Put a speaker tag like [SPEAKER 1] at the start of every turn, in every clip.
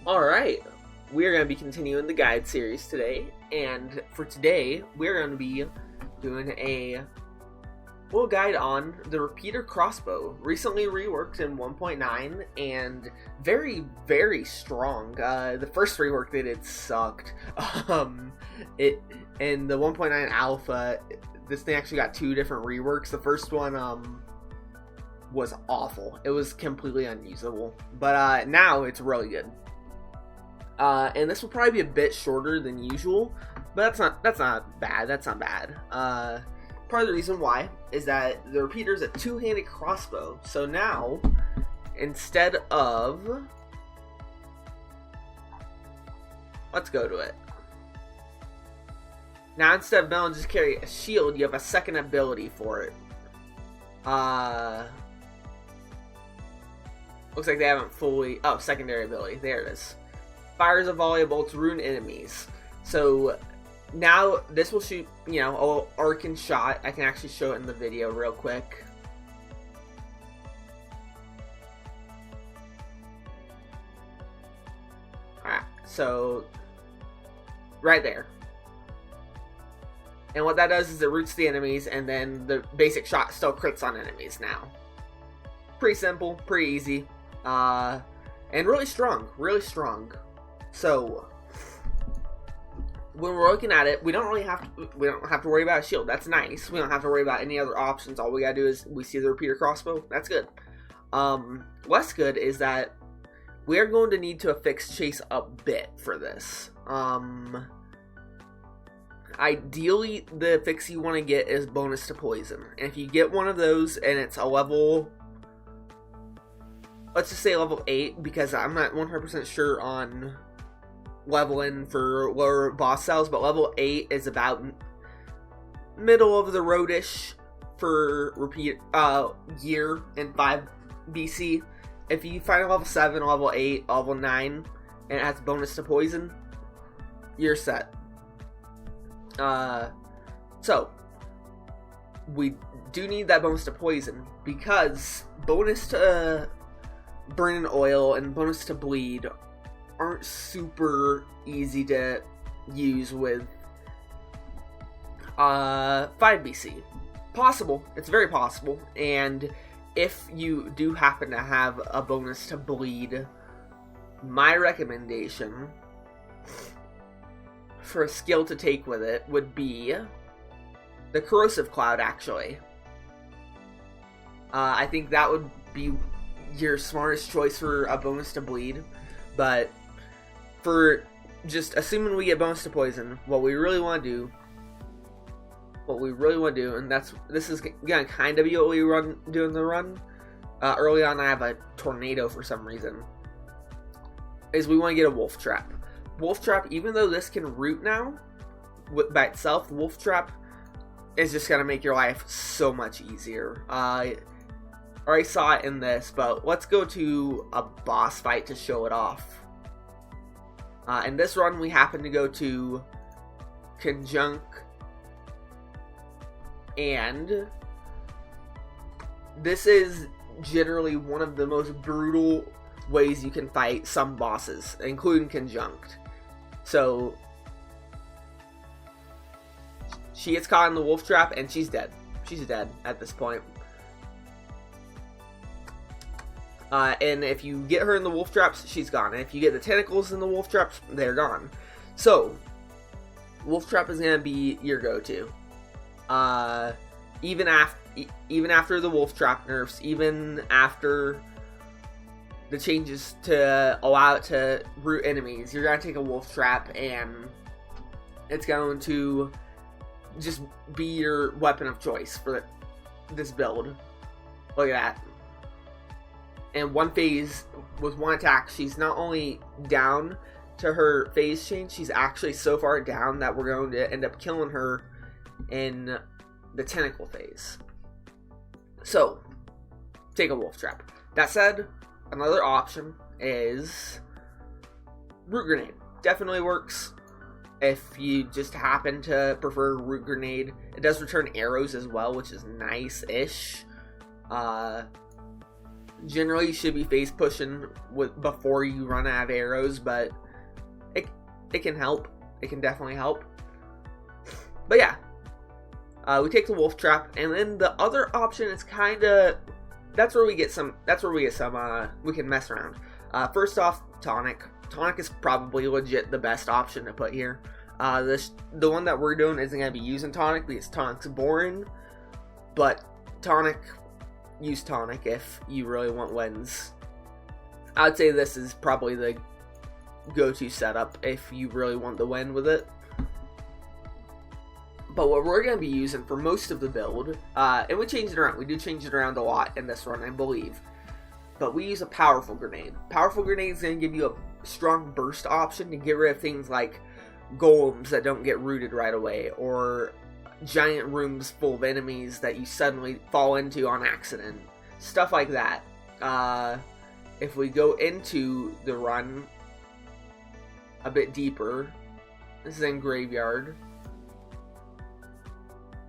[SPEAKER 1] Alright, we're going to be continuing the guide series today, and for today, we're going to be doing a full guide on the repeater crossbow, recently reworked in 1.9, and very, very strong. The first rework they did sucked. In the 1.9 alpha, this thing actually got two different reworks. The first one, was awful. It was completely unusable, but now it's really good. And this will probably be a bit shorter than usual, but that's not bad. Part of the reason why is that the repeater is a two-handed crossbow. So now, instead of, let's go to it. Now instead of being able to just carry a shield, you have a second ability for it. Looks like they haven't fully, secondary ability, there it is. Fires a volley of bolts, ruin enemies. So now this will shoot, a arcane shot. I can actually show it in the video real quick. Alright, so right there. And what that does is it roots the enemies, and then the basic shot still crits on enemies now. Pretty simple, pretty easy, and really strong, So when we're looking at it, we don't have to worry about a shield. That's nice. We don't have to worry about any other options. All we gotta do is we see the repeater crossbow. That's good. Less good is that we are going to need to affix chase a bit for this. Ideally, the affix you want to get is bonus to poison. And if you get one of those and it's a level, let's just say level 8, because I'm not 100% sure on leveling for lower boss cells, but level 8 is about middle of the roadish for year in 5 BC. If you find a level 7, level 8, level 9, and it has bonus to poison, you're set. So we do need that bonus to poison, because bonus to burn and oil and bonus to bleed aren't super easy to use with 5 BC. Possible, it's very possible, and if you do happen to have a bonus to bleed, my recommendation for a skill to take with it would be the corrosive cloud, actually. I think that would be your smartest choice for a bonus to bleed, but for just assuming we get bonus to poison, what we really want to do, and this is gonna kind of be what we do in the run. Early on, I have a tornado for some reason. Is we want to get a wolf trap. Wolf trap, even though this can root now by itself, wolf trap is just gonna make your life so much easier. I already saw it in this, but let's go to a boss fight to show it off. In this run, we happen to go to Conjunct, and this is generally one of the most brutal ways you can fight some bosses, including Conjunct. So she gets caught in the wolf trap and she's dead. She's dead at this point. And if you get her in the wolf traps, she's gone. And if you get the tentacles in the wolf traps, they're gone. So wolf trap is gonna be your go-to. Even after the wolf trap nerfs, even after the changes to allow it to root enemies, you're gonna take a wolf trap and it's going to just be your weapon of choice for this build. Look at that. And one phase, with one attack, she's not only down to her phase change, she's actually so far down that we're going to end up killing her in the tentacle phase. So, take a wolf trap. That said, another option is root grenade. Definitely works if you just happen to prefer root grenade. It does return arrows as well, which is nice-ish. Generally, you should be face pushing before you run out of arrows, but it can help. It can definitely help. But yeah, we take the wolf trap, and then the other option is kind of that's where we get some. We can mess around. First off, tonic. Tonic is probably legit the best option to put here. The one that we're doing isn't going to be using tonic because tonic's boring, but use tonic if you really want wins. I'd say this is probably the go-to setup if you really want the win with it. But what we're going to be using for most of the build, and we change it around. We do change it around a lot in this run, I believe. But we use a powerful grenade. Powerful grenade is going to give you a strong burst option to get rid of things like golems that don't get rooted right away, or giant rooms full of enemies that you suddenly fall into on accident. Stuff like that. If we go into the run a bit deeper, this is in Graveyard,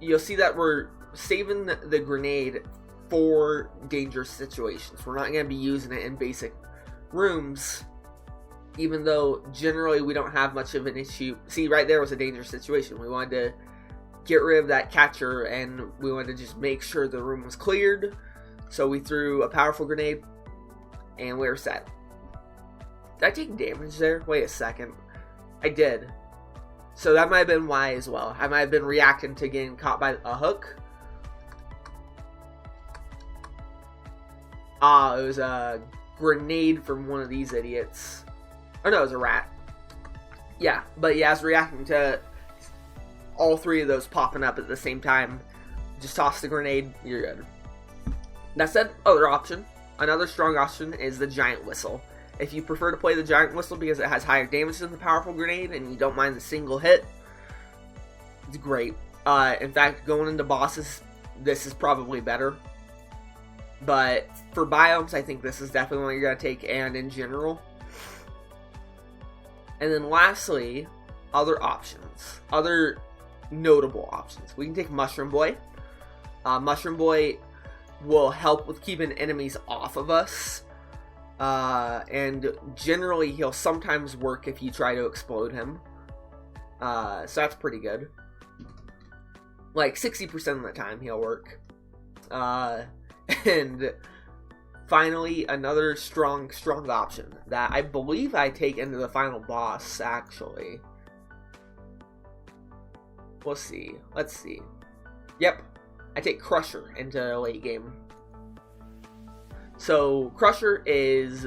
[SPEAKER 1] you'll see that we're saving the grenade for dangerous situations. We're not going to be using it in basic rooms, even though generally we don't have much of an issue. See, right there was a dangerous situation. We wanted to get rid of that catcher, and we wanted to just make sure the room was cleared. So we threw a powerful grenade, and we were set. Did I take damage there? Wait a second. I did. So that might have been why as well. I might have been reacting to getting caught by a hook. It was a grenade from one of these idiots. Oh no, it was a rat. Yeah, but yeah, I was reacting to all three of those popping up at the same time. Just toss the grenade, you're good. That said, another strong option is the giant whistle. If you prefer to play the giant whistle because it has higher damage than the powerful grenade and you don't mind the single hit, it's great. In fact, going into bosses, this is probably better. But for biomes, I think this is definitely one you're going to take, and in general. And then lastly, other options. Other notable options. We can take Mushroom Boy. Mushroom Boy will help with keeping enemies off of us. And generally, he'll sometimes work if you try to explode him. So that's pretty good. Like 60% of the time, he'll work. And finally, another strong option that I believe I take into the final boss, actually. We'll see. Let's see. Yep. I take Crusher into the late game. So, Crusher is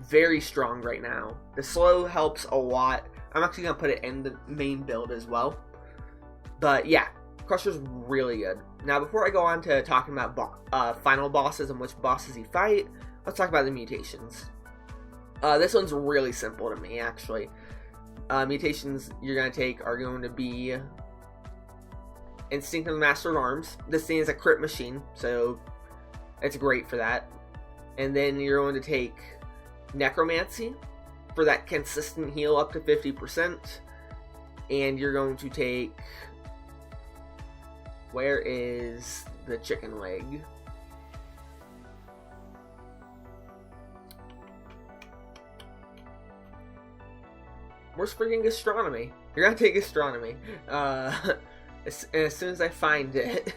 [SPEAKER 1] very strong right now. The slow helps a lot. I'm actually going to put it in the main build as well. But yeah, Crusher's really good. Now, before I go on to talking about final bosses and which bosses you fight, let's talk about the mutations. This one's really simple to me, actually. Mutations you're going to take are going to be Instinct of the Master of Arms. This thing is a crit machine, so it's great for that. And then you're going to take Necromancy for that consistent heal up to 50%. And you're going to take... Where is the chicken leg? Where's freaking Gastronomy? You're gonna take Gastronomy. As soon as I find it.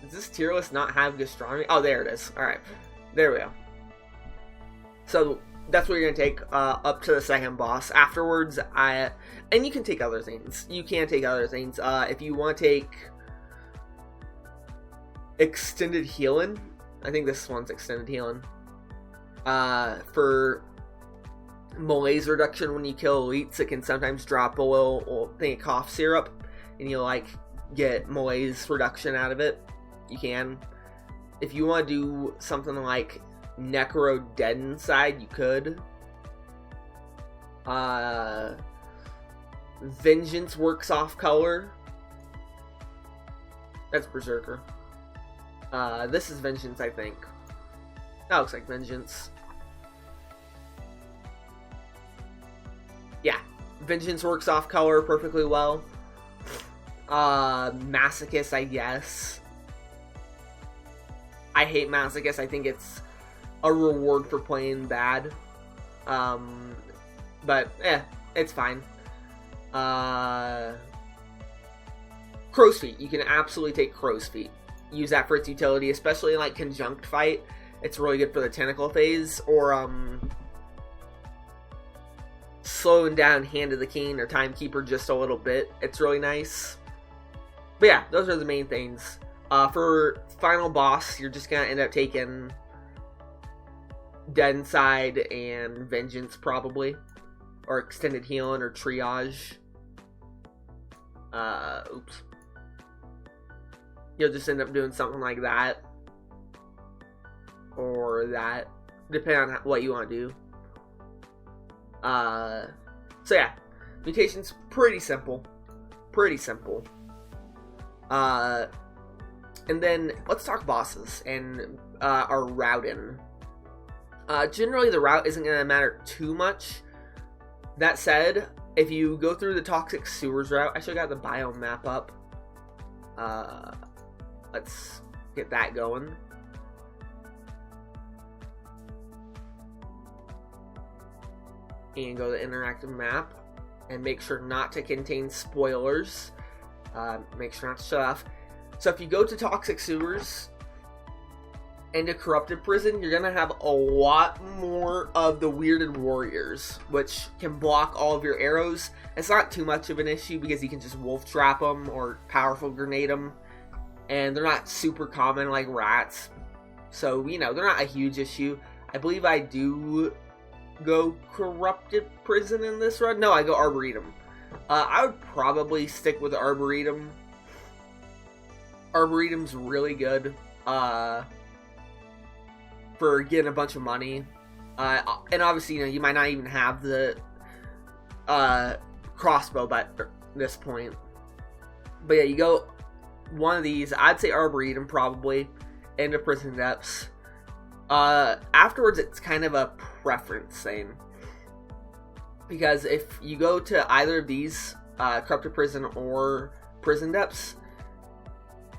[SPEAKER 1] Does this tier list not have Gastronomy? Oh, there it is. Alright. There we go. So, that's what you're going to take up to the second boss. Afterwards, and you can take other things. You can take other things. If you want to take Extended Healing, I think this one's Extended Healing. For malaise reduction when you kill elites, it can sometimes drop a little thing of cough syrup, and you get malaise reduction out of it. You can. If you want to do something like Necro Dead Inside, you could. Vengeance works off color. That's Berserker. This is Vengeance, I think. That looks like Vengeance. Yeah, Vengeance works off color perfectly well. Masochist, I guess. I hate Masochist. I think it's a reward for playing bad. But, it's fine. Crow's Feet. You can absolutely take Crow's Feet. Use that for its utility, especially in, like, Conjunct Fight. It's really good for the Tentacle phase, or, slowing down Hand of the King or Timekeeper just a little bit. It's really nice. But yeah, those are the main things. For final boss, you're just gonna end up taking Dead Inside and Vengeance, probably. Or Extended Healing or Triage. Oops. You'll just end up doing something like that. Or that. Depending on what you want to do. So yeah. Mutation's pretty simple. Pretty simple. And then, let's talk bosses and our routing. Generally, the route isn't going to matter too much. That said, if you go through the Toxic Sewers route, I should have got the biome map up. Let's get that going. And go to the interactive map. And make sure not to contain spoilers. Make sure not to shut off. So if you go to Toxic Sewers and a Corrupted Prison, you're going to have a lot more of the Weirded Warriors, which can block all of your arrows. It's not too much of an issue because you can just wolf trap them or powerful grenade them. And they're not super common like rats. So, you know, they're not a huge issue. I believe I do go Corrupted Prison in this run. No, I go Arboretum. I would probably stick with Arboretum. Arboretum's really good for getting a bunch of money. And obviously, you know, you might not even have the crossbow by this point. But yeah, you go one of these. I'd say Arboretum probably. Into Prison Depths. Afterwards, it's kind of a preference thing. Because if you go to either of these, Corrupted Prison or Prison Depths,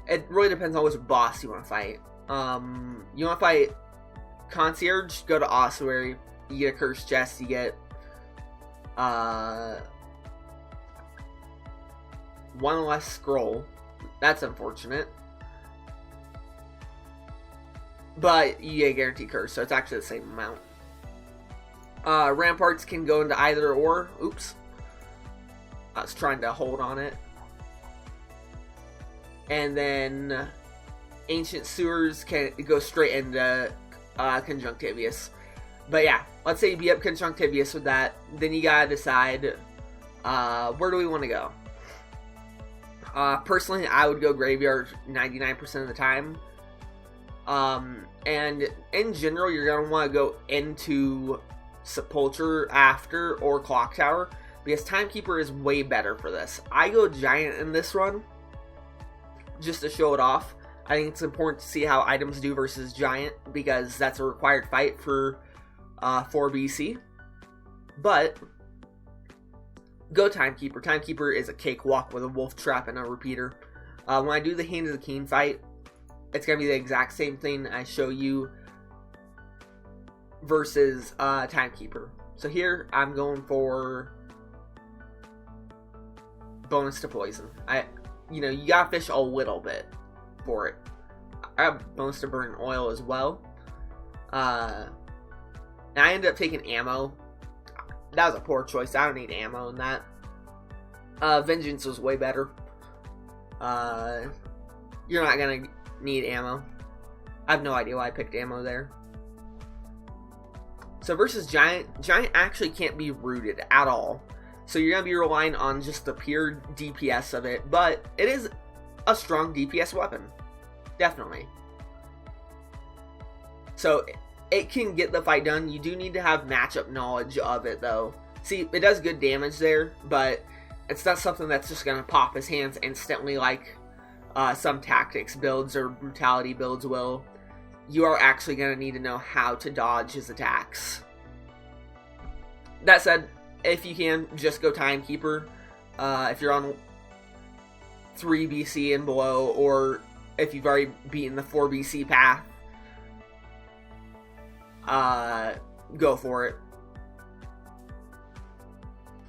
[SPEAKER 1] it really depends on which boss you want to fight. You want to fight Concierge, go to Ossuary, you get a Cursed Chest, you get one less scroll. That's unfortunate. But you get a Guaranteed Curse, so it's actually the same amount. Ramparts can go into either or. Oops. I was trying to hold on it. And then Ancient Sewers can go straight into Conjunctivious. But yeah, let's say you beat up Conjunctivious with that. Then you gotta decide, where do we want to go? Personally, I would go Graveyard 99% of the time. And in general, you're going to want to go into Sepulture after or Clock Tower, because Timekeeper is way better for this. I go Giant in this run, just to show it off. I think it's important to see how items do versus Giant, because that's a required fight for 4 BC. But go Timekeeper. Timekeeper is a cakewalk with a wolf trap and a repeater. When I do the Hand of the King fight, it's going to be the exact same thing I show you versus Timekeeper. So here, I'm going for bonus to poison. You know, you gotta fish a little bit for it. I have bonus to burn oil as well. And I ended up taking ammo. That was a poor choice. I don't need ammo in that. Vengeance was way better. You're not gonna need ammo. I have no idea why I picked ammo there. So versus Giant actually can't be rooted at all. So you're going to be relying on just the pure DPS of it, but it is a strong DPS weapon. Definitely. So it can get the fight done. You do need to have matchup knowledge of it though. See, it does good damage there, but it's not something that's just going to pop his hands instantly like some tactics builds or brutality builds will. You are actually going to need to know how to dodge his attacks. That said, if you can, just go Timekeeper. If you're on 3 BC and below, or if you've already beaten the 4 BC path, go for it.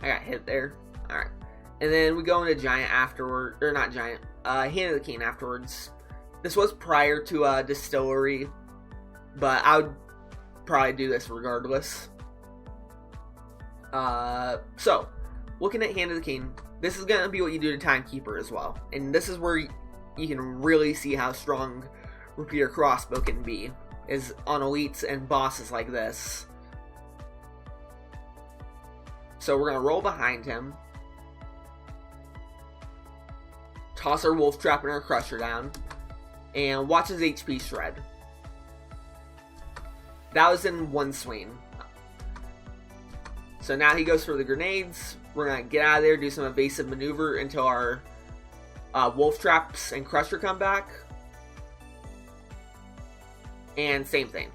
[SPEAKER 1] I got hit there. Alright. And then we go into Giant afterward, or not Giant, Hand of the Cane afterwards. This was prior to Distillery, but I would probably do this regardless. So, looking at Hand of the Cane, this is going to be what you do to Timekeeper as well. And this is where you can really see how strong Repeater Crossbow can be, is on elites and bosses like this. So we're going to roll behind him, toss our Wolf Trap and our Crusher down, and watch his HP shred. That was in one swing. So now he goes for the grenades. We're going to get out of there, do some evasive maneuver until our Wolf Traps and Crusher come back. And same thing.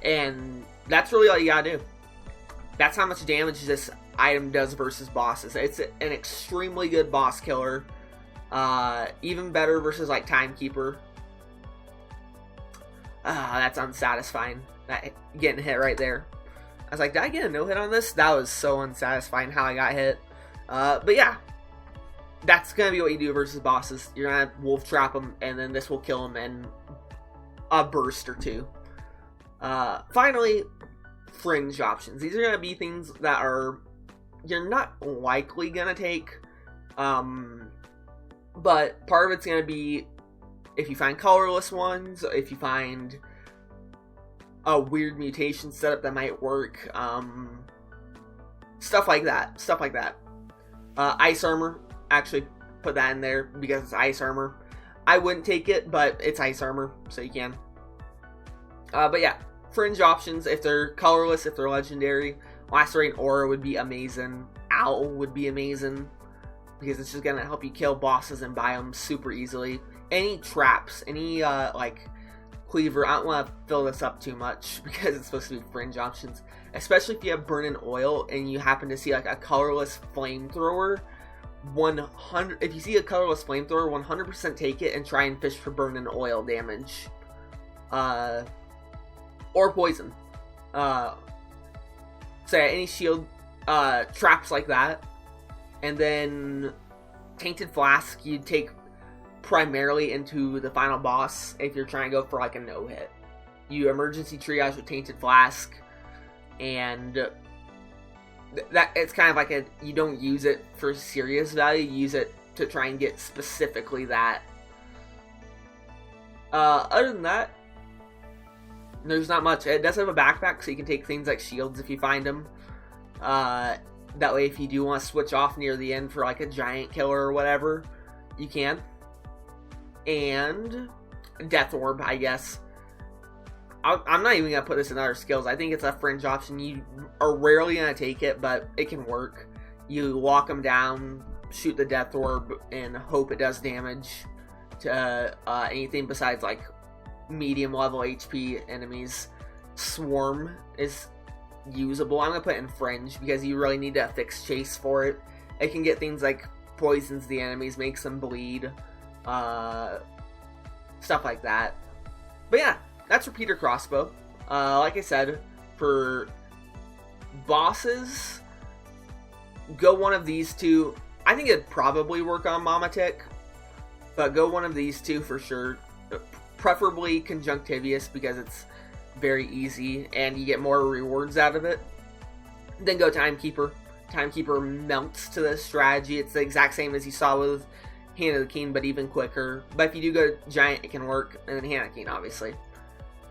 [SPEAKER 1] And that's really all you gotta do. That's how much damage this item does versus bosses. It's an extremely good boss killer. Even better versus like Timekeeper. That's unsatisfying. That getting hit right there. I was like, did I get a no hit on this? That was so unsatisfying how I got hit. But yeah, that's gonna be what you do versus bosses. You're gonna Wolf Trap them, and then this will kill them in a burst or two. Finally, Fringe options. These are gonna be things that are you're not likely gonna take, but part of it's gonna be if you find colorless ones, if you find a weird mutation setup that might work, stuff like that. Ice armor, actually put that in there because it's ice armor. I wouldn't take it, but it's ice armor, so you can. But yeah, Fringe options, if they're colorless, if they're legendary. Lacerating Aura would be amazing. Owl would be amazing, because it's just gonna help you kill bosses and biomes super easily. Any traps, any like Cleaver, I don't want to fill this up too much because it's supposed to be Fringe options. Especially if you have Burn in Oil and you happen to see like a colorless flamethrower. If you see a colorless flamethrower, 100% take it and try and fish for Burn in Oil damage. Or poison. So yeah, any shield traps like that. And then Tainted Flask you'd take primarily into the final boss if you're trying to go for like a no-hit. You emergency triage with Tainted Flask, and that it's kind of like you don't use it for serious value, you use it to try and get specifically that. Other than that, there's not much. It does have a backpack, so you can take things like shields if you find them. That way, if you do want to switch off near the end for like a giant killer or whatever, you can. And Death Orb, I guess. I'm not even going to put this in other skills. I think it's a Fringe option. You are rarely going to take it, but it can work. You lock them down, shoot the Death Orb, and hope it does damage to anything besides like medium level HP enemies. Swarm is usable. I'm going to put it in Fringe because you really need to affix Chase for it. It can get things like poisons the enemies, makes them bleed, stuff like that. But yeah, that's Repeater Crossbow. Like I said, for bosses, go one of these two. I think it'd probably work on Mama Tick, but go one of these two for sure. Preferably Conjunctivious because it's very easy and you get more rewards out of it. Then go Timekeeper. Timekeeper melts to this strategy. It's the exact same as you saw with Hand of the King, but even quicker. But if you do go Giant, it can work, and then Hand of the King, obviously.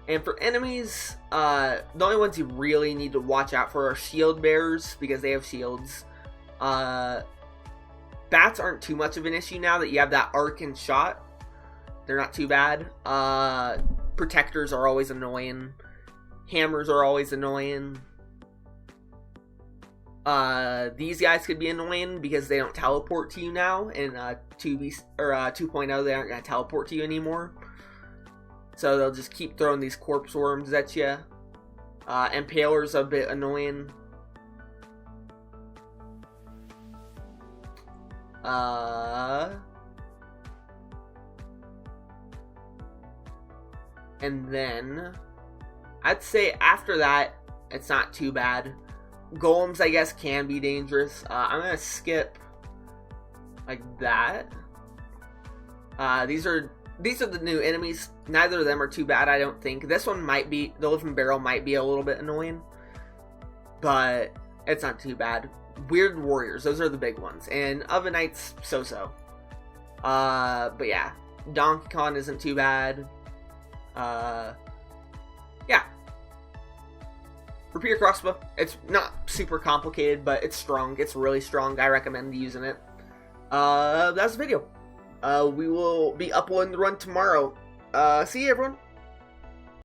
[SPEAKER 1] And for enemies, the only ones you really need to watch out for are Shield Bearers, because they have shields. Bats aren't too much of an issue now that you have that arc and shot. They're not too bad. Protectors are always annoying. Hammers are always annoying. These guys could be annoying because they don't teleport to you now. In 2.0, they aren't going to teleport to you anymore. So they'll just keep throwing these corpse worms at you. Impaler's a bit annoying. And then I'd say after that, it's not too bad. Golems, I guess, can be dangerous. I'm gonna skip like that. These are the new enemies. Neither of them are too bad, I don't think. This one might be, the Living Barrel might be a little bit annoying, but it's not too bad. Weird Warriors, those are the big ones. And Oven Knights, so-so. But yeah, Donkey Kong isn't too bad. Yeah. Repeater Crossbow, it's not super complicated, but it's strong. It's really strong. I recommend using it. That's the video. We will be uploading the run tomorrow. See you, everyone.